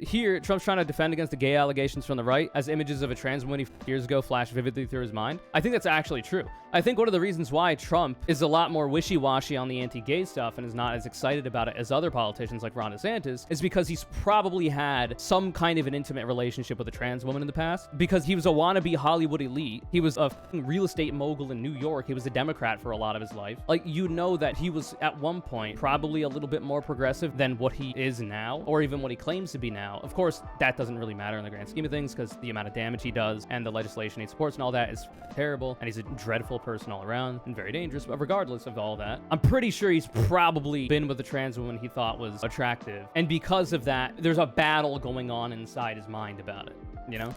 here, Trump's trying to defend against the gay allegations from the right as images of a trans woman years ago flashed vividly through his mind. I think that's actually true. I think one of the reasons why Trump is a lot more wishy-washy on the anti-gay stuff and is not as excited about it as other politicians like Ron DeSantis is because he's probably had some kind of an intimate relationship with a trans woman in the past, because he was a wannabe Hollywood elite. He was a real estate mogul in New York. He was a Democrat for a lot of his life. Like, you know that he was at one point probably a little bit more progressive than what he is now, or even what he claims to be now. Of course, that doesn't really matter in the grand scheme of things, because the amount of damage he does and the legislation he supports and all that is terrible, and he's a dreadful person all around and very dangerous. But regardless of all that, I'm pretty sure he's probably been with a trans woman he thought was attractive, and because of that, there's a battle going on inside his mind about it, you know?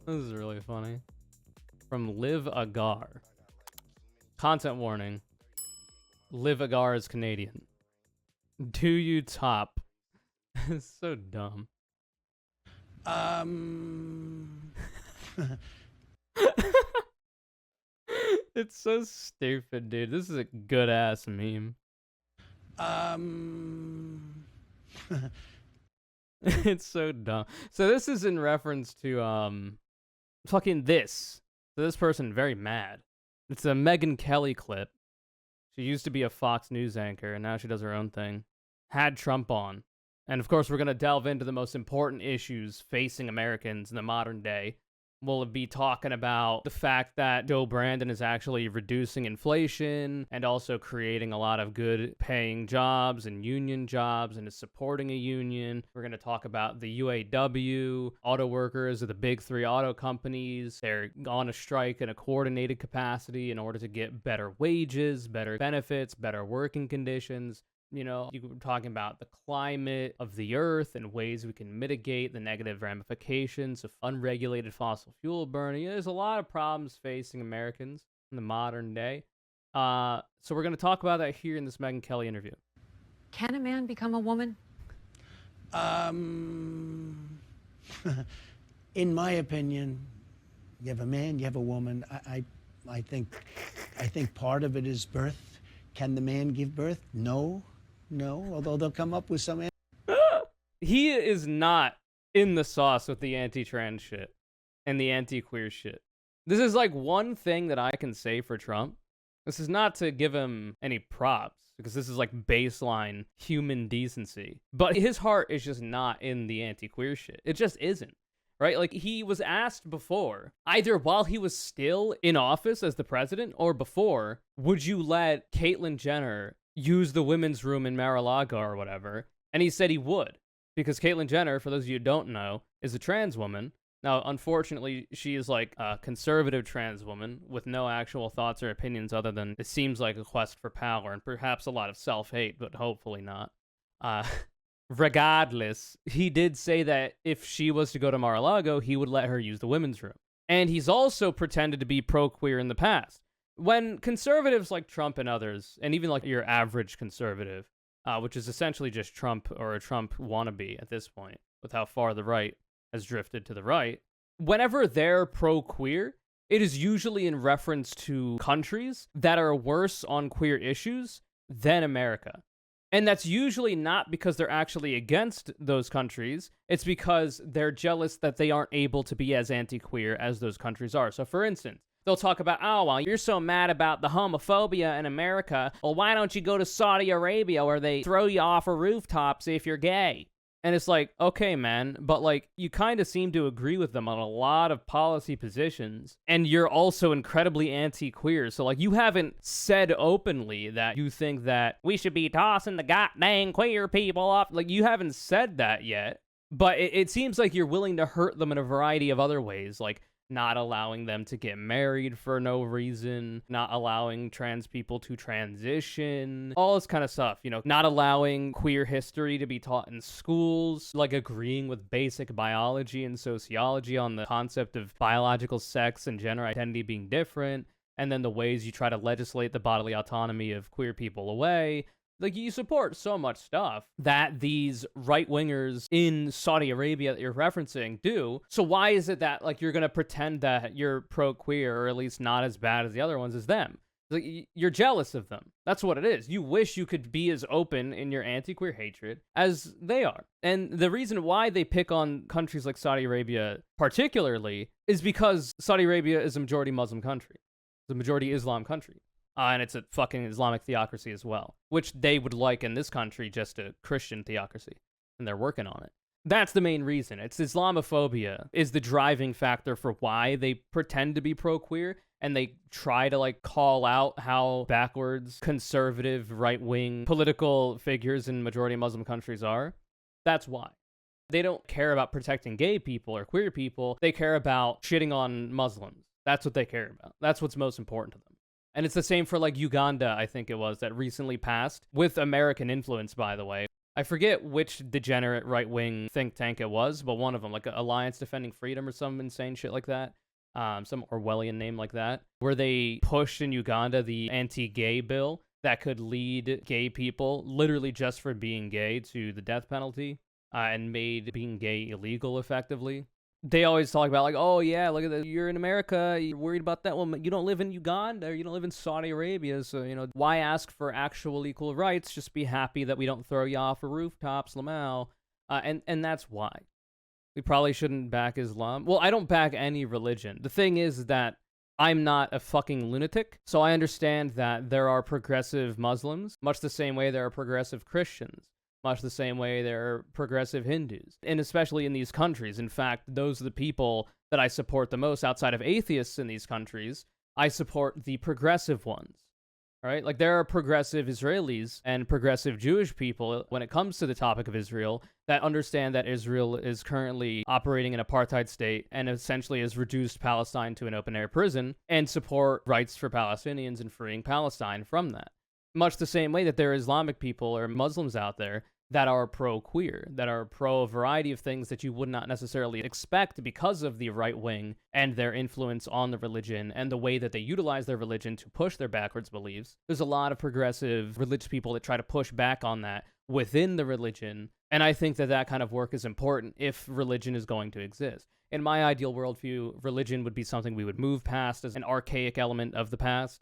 This is really funny. From Liv Agar. Content warning. Liv Agar is Canadian. Do you top? It's so dumb. It's so stupid, dude. This is a good ass meme. It's so dumb. So this is in reference to fucking this. So this person very mad. It's a Megyn Kelly clip. She used to be a Fox News anchor, and now she does her own thing. Had Trump on. And of course, we're going to delve into the most important issues facing Americans in the modern day. We'll be talking about the fact that Joe Brandon is actually reducing inflation and also creating a lot of good paying jobs and union jobs and is supporting a union. We're going to talk about the UAW, auto workers of the big three auto companies. They're on a strike in a coordinated capacity in order to get better wages, better benefits, better working conditions. You know, you were talking about the climate of the earth and ways we can mitigate the negative ramifications of unregulated fossil fuel burning. There's a lot of problems facing Americans in the modern day. So we're going to talk about that here in this Megyn Kelly interview. Can a man become a woman? In my opinion, you have a man, you have a woman. I think part of it is birth. Can the man give birth? No, although they'll come up with some... He is not in the sauce with the anti-trans shit and the anti-queer shit. This is like one thing that I can say for Trump. This is not to give him any props, because this is like baseline human decency. But his heart is just not in the anti-queer shit. It just isn't. Right? Like, he was asked before, either while he was still in office as the president or before, would you let Caitlyn Jenner use the women's room in Mar-a-Lago or whatever? And he said he would, because Caitlyn Jenner, for those of you who don't know, is a trans woman. Now, unfortunately, she is like a conservative trans woman with no actual thoughts or opinions other than it seems like a quest for power and perhaps a lot of self-hate, but hopefully not. Regardless, he did say that if she was to go to Mar-a-Lago, he would let her use the women's room. And he's also pretended to be pro-queer in the past. When conservatives like Trump and others, and even like your average conservative, which is essentially just Trump or a Trump wannabe at this point, with how far the right has drifted to the right, whenever they're pro-queer, it is usually in reference to countries that are worse on queer issues than America. And that's usually not because they're actually against those countries. It's because they're jealous that they aren't able to be as anti-queer as those countries are. So for instance, they'll talk about, oh, well, you're so mad about the homophobia in America. Well, why don't you go to Saudi Arabia where they throw you off of rooftops if you're gay? And it's like, okay, man, but like, you kind of seem to agree with them on a lot of policy positions, and you're also incredibly anti-queer. So like, you haven't said openly that you think that we should be tossing the goddamn queer people off. Like, you haven't said that yet, but it seems like you're willing to hurt them in a variety of other ways, like not allowing them to get married for no reason, not allowing trans people to transition, all this kind of stuff, you know, not allowing queer history to be taught in schools, like agreeing with basic biology and sociology on the concept of biological sex and gender identity being different, and then the ways you try to legislate the bodily autonomy of queer people away. Like, you support so much stuff that these right-wingers in Saudi Arabia that you're referencing do. So why is it that, like, you're going to pretend that you're pro-queer, or at least not as bad as the other ones as them? Like, you're jealous of them. That's what it is. You wish you could be as open in your anti-queer hatred as they are. And the reason why they pick on countries like Saudi Arabia particularly is because Saudi Arabia is a majority Muslim country. It's a majority Islam country. And it's a fucking Islamic theocracy as well, which they would like in this country just a Christian theocracy. And they're working on it. That's the main reason. It's Islamophobia is the driving factor for why they pretend to be pro-queer, and they try to like call out how backwards conservative right-wing political figures in majority Muslim countries are. That's why. They don't care about protecting gay people or queer people. They care about shitting on Muslims. That's what they care about. That's what's most important to them. And it's the same for like Uganda, I think it was, that recently passed, with American influence, by the way. I forget which degenerate right-wing think tank it was, but one of them, like Alliance Defending Freedom or some insane shit like that, some Orwellian name like that, where they pushed in Uganda the anti-gay bill that could lead gay people, literally just for being gay, to the death penalty, and made being gay illegal effectively. They always talk about like, oh yeah, look at that, you're in America, you're worried about that. Well, you don't live in Uganda, or you don't live in Saudi Arabia, so, you know, why ask for actual equal rights? Just be happy that we don't throw you off of rooftops, Lamau. And that's why. We probably shouldn't back Islam. Well, I don't back any religion. The thing is that I'm not a fucking lunatic, so I understand that there are progressive Muslims, much the same way there are progressive Christians. Much the same way there are progressive Hindus, and especially in these countries. In fact, those are the people that I support the most outside of atheists in these countries. I support the progressive ones, right? Like, there are progressive Israelis and progressive Jewish people when it comes to the topic of Israel that understand that Israel is currently operating an apartheid state and essentially has reduced Palestine to an open-air prison, and support rights for Palestinians and freeing Palestine from that. Much the same way that there are Islamic people or Muslims out there that are pro-queer, that are pro a variety of things that you would not necessarily expect because of the right wing and their influence on the religion and the way that they utilize their religion to push their backwards beliefs. There's a lot of progressive religious people that try to push back on that within the religion, and I think that that kind of work is important if religion is going to exist. In my ideal worldview, religion would be something we would move past as an archaic element of the past.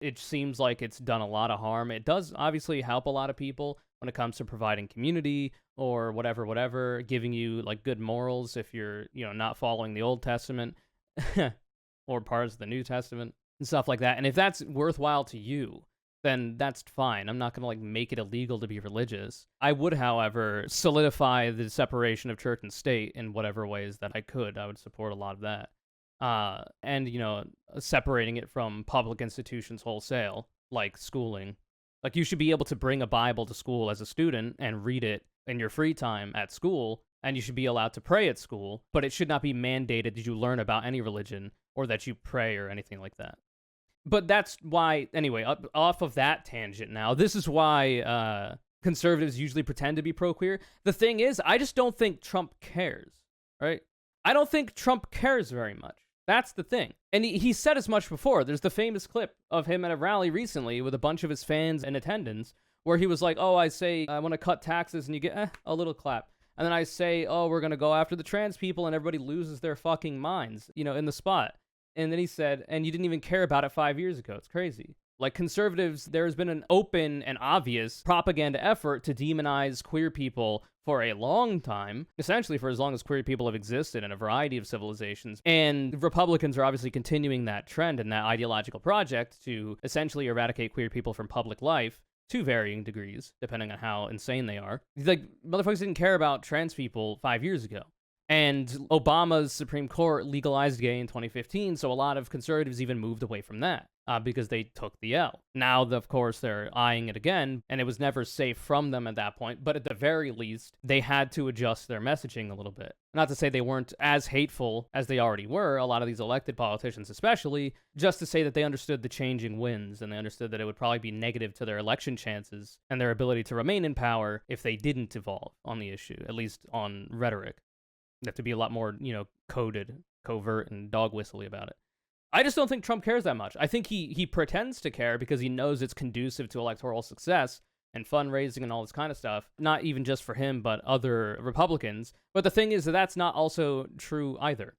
It seems like it's done a lot of harm. It does obviously help a lot of people when it comes to providing community or whatever, giving you like good morals if you're, you know, not following the Old Testament or parts of the New Testament and stuff like that. And if that's worthwhile to you, then that's fine. I'm not going to like make it illegal to be religious. I would, however, solidify the separation of church and state in whatever ways that I could. I would support a lot of that. And, you know, separating it from public institutions wholesale, like schooling. Like, you should be able to bring a Bible to school as a student and read it in your free time at school, and you should be allowed to pray at school, but it should not be mandated that you learn about any religion or that you pray or anything like that. But that's why, anyway, off of that tangent now, this is why conservatives usually pretend to be pro-queer. The thing is, I just don't think Trump cares, right? I don't think Trump cares very much. That's the thing. And he said as much before. There's the famous clip of him at a rally recently with a bunch of his fans in attendance where he was like, oh, I say I want to cut taxes, and you get a little clap. And then I say, oh, we're going to go after the trans people, and everybody loses their fucking minds, you know, in the spot. And then he said, and you didn't even care about it 5 years ago. It's crazy. Like, conservatives, there has been an open and obvious propaganda effort to demonize queer people for a long time, essentially for as long as queer people have existed in a variety of civilizations. And Republicans are obviously continuing that trend and that ideological project to essentially eradicate queer people from public life to varying degrees, depending on how insane they are. Like, motherfuckers didn't care about trans people 5 years ago. And Obama's Supreme Court legalized gay in 2015, so a lot of conservatives even moved away from that because they took the L. Now, of course, they're eyeing it again, and it was never safe from them at that point, but at the very least, they had to adjust their messaging a little bit. Not to say they weren't as hateful as they already were, a lot of these elected politicians especially, just to say that they understood the changing winds, and they understood that it would probably be negative to their election chances and their ability to remain in power if they didn't evolve on the issue, at least on rhetoric. You have to be a lot more, you know, covert, and dog whistly about it. I just don't think Trump cares that much. I think he pretends to care because he knows it's conducive to electoral success and fundraising and all this kind of stuff. Not even just for him, but other Republicans. But the thing is that that's not also true either.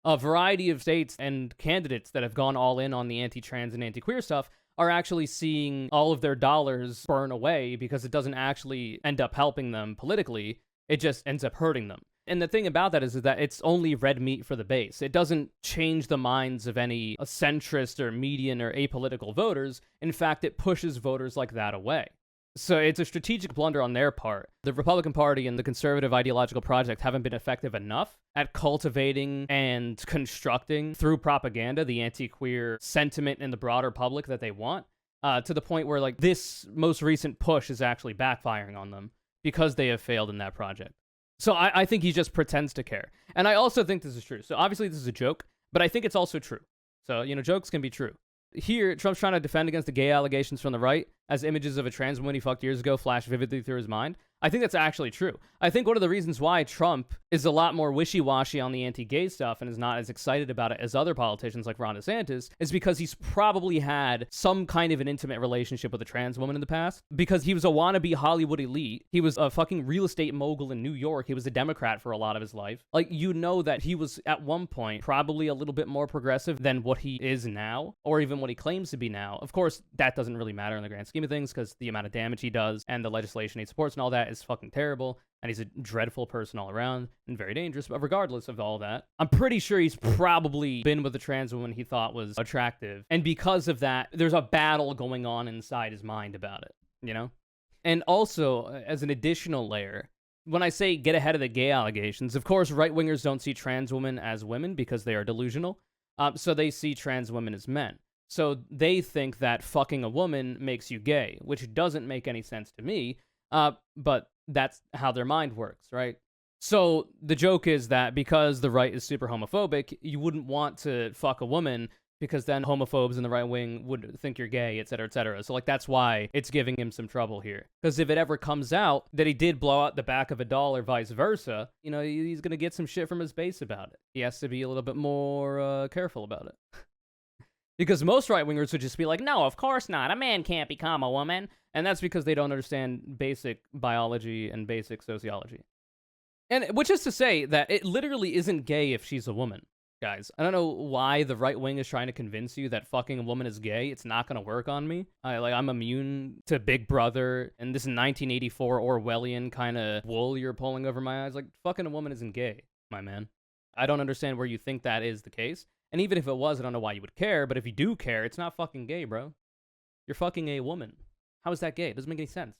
A variety of states and candidates that have gone all in on the anti-trans and anti-queer stuff are actually seeing all of their dollars burn away because it doesn't actually end up helping them politically. It just ends up hurting them. And the thing about that is that it's only red meat for the base. It doesn't change the minds of any centrist or median or apolitical voters. In fact, it pushes voters like that away. So it's a strategic blunder on their part. The Republican Party and the conservative ideological project haven't been effective enough at cultivating and constructing through propaganda the anti-queer sentiment in the broader public that they want, to the point where like this most recent push is actually backfiring on them because they have failed in that project. So I think he just pretends to care. And I also think this is true. So obviously this is a joke, but I think it's also true. So, jokes can be true. Here, Trump's trying to defend against the gay allegations from the right as images of a trans woman he fucked years ago flash vividly through his mind. I think that's actually true. I think one of the reasons why Trump is a lot more wishy-washy on the anti-gay stuff and is not as excited about it as other politicians like Ron DeSantis is because he's probably had some kind of an intimate relationship with a trans woman in the past, because he was a wannabe Hollywood elite. He was a fucking real estate mogul in New York. He was a Democrat for a lot of his life. Like, that he was at one point probably a little bit more progressive than what he is now, or even what he claims to be now. Of course, that doesn't really matter in the grand scheme of things because the amount of damage he does and the legislation he supports and all that is fucking terrible, and he's a dreadful person all around and very dangerous. But regardless of all that, I'm pretty sure he's probably been with a trans woman he thought was attractive, and because of that, there's a battle going on inside his mind about it, And also, as an additional layer, when I say get ahead of the gay allegations, of course, right-wingers don't see trans women as women because they are delusional, so they see trans women as men. So they think that fucking a woman makes you gay, which doesn't make any sense to me, but that's how their mind works, right? So the joke is that because the right is super homophobic, you wouldn't want to fuck a woman because then homophobes in the right wing would think you're gay, etc., etc. So, that's why it's giving him some trouble here. Because if it ever comes out that he did blow out the back of a doll or vice versa, he's going to get some shit from his base about it. He has to be a little bit more careful about it. Because most right-wingers would just be like, no, of course not. A man can't become a woman. And that's because they don't understand basic biology and basic sociology. And which is to say that it literally isn't gay if she's a woman, guys. I don't know why the right wing is trying to convince you that fucking a woman is gay. It's not going to work on me. I'm immune to Big Brother and this 1984 Orwellian kind of wool you're pulling over my eyes. Like, fucking a woman isn't gay, my man. I don't understand where you think that is the case. And even if it was, I don't know why you would care. But if you do care, it's not fucking gay, bro. You're fucking a woman. How is that gay? It doesn't make any sense.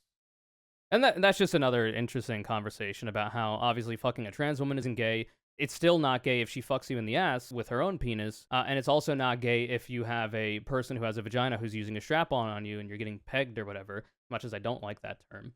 And that's just another interesting conversation about how obviously fucking a trans woman isn't gay. It's still not gay if she fucks you in the ass with her own penis. And it's also not gay if you have a person who has a vagina who's using a strap-on on you and you're getting pegged or whatever, much as I don't like that term.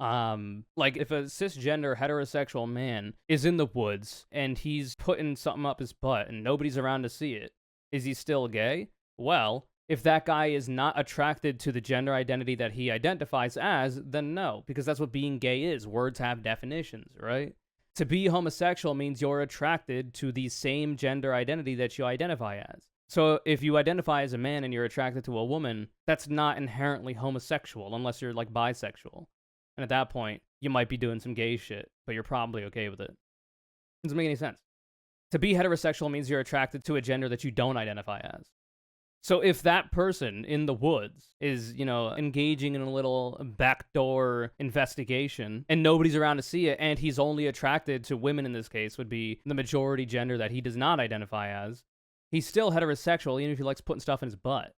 If a cisgender heterosexual man is in the woods and he's putting something up his butt and nobody's around to see it, is he still gay? Well, if that guy is not attracted to the gender identity that he identifies as, then no, because that's what being gay is. Words have definitions, right? To be homosexual means you're attracted to the same gender identity that you identify as. So if you identify as a man and you're attracted to a woman, that's not inherently homosexual unless you're bisexual. And at that point, you might be doing some gay shit, but you're probably okay with it. Doesn't make any sense. To be heterosexual means you're attracted to a gender that you don't identify as. So if that person in the woods is, engaging in a little backdoor investigation and nobody's around to see it, and he's only attracted to women in this case, would be the majority gender that he does not identify as, he's still heterosexual even if he likes putting stuff in his butt.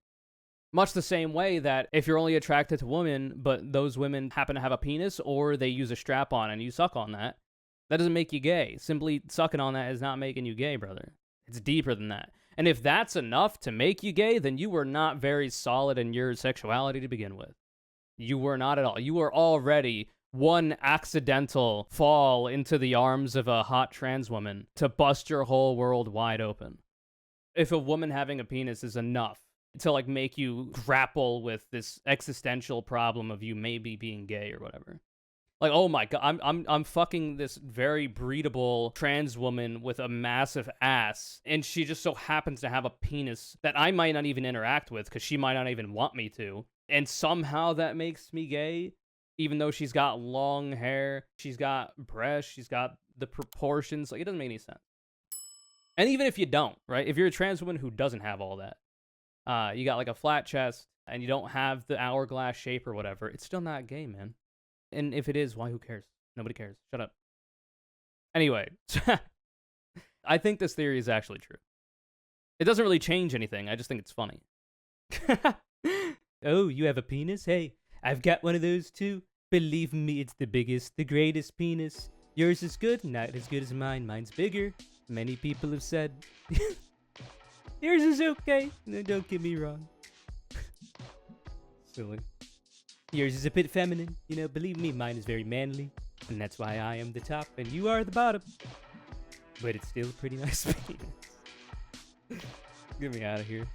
Much the same way that if you're only attracted to women, but those women happen to have a penis or they use a strap-on and you suck on that, that doesn't make you gay. Simply sucking on that is not making you gay, brother. It's deeper than that. And if that's enough to make you gay, then you were not very solid in your sexuality to begin with. You were not at all. You were already one accidental fall into the arms of a hot trans woman to bust your whole world wide open. If a woman having a penis is enough to make you grapple with this existential problem of you maybe being gay or whatever. Oh my god, I'm fucking this very breedable trans woman with a massive ass, and she just so happens to have a penis that I might not even interact with because she might not even want me to, and somehow that makes me gay, even though she's got long hair, she's got breasts, she's got the proportions. It doesn't make any sense. And even if you don't, right? If you're a trans woman who doesn't have all that, you got like a flat chest and you don't have the hourglass shape or whatever, it's still not gay, man. And if it is, why? Who cares? Nobody cares. Shut up. Anyway, I think this theory is actually true. It doesn't really change anything. I just think it's funny. Oh, you have a penis? Hey, I've got one of those too. Believe me, it's the biggest, the greatest penis. Yours is good, not as good as mine. Mine's bigger. Many people have said. Yours is okay. No, don't get me wrong. Silly. Yours is a bit feminine. You know, believe me, mine is very manly. And that's why I am the top and you are the bottom. But it's still a pretty nice penis. Get me out of here.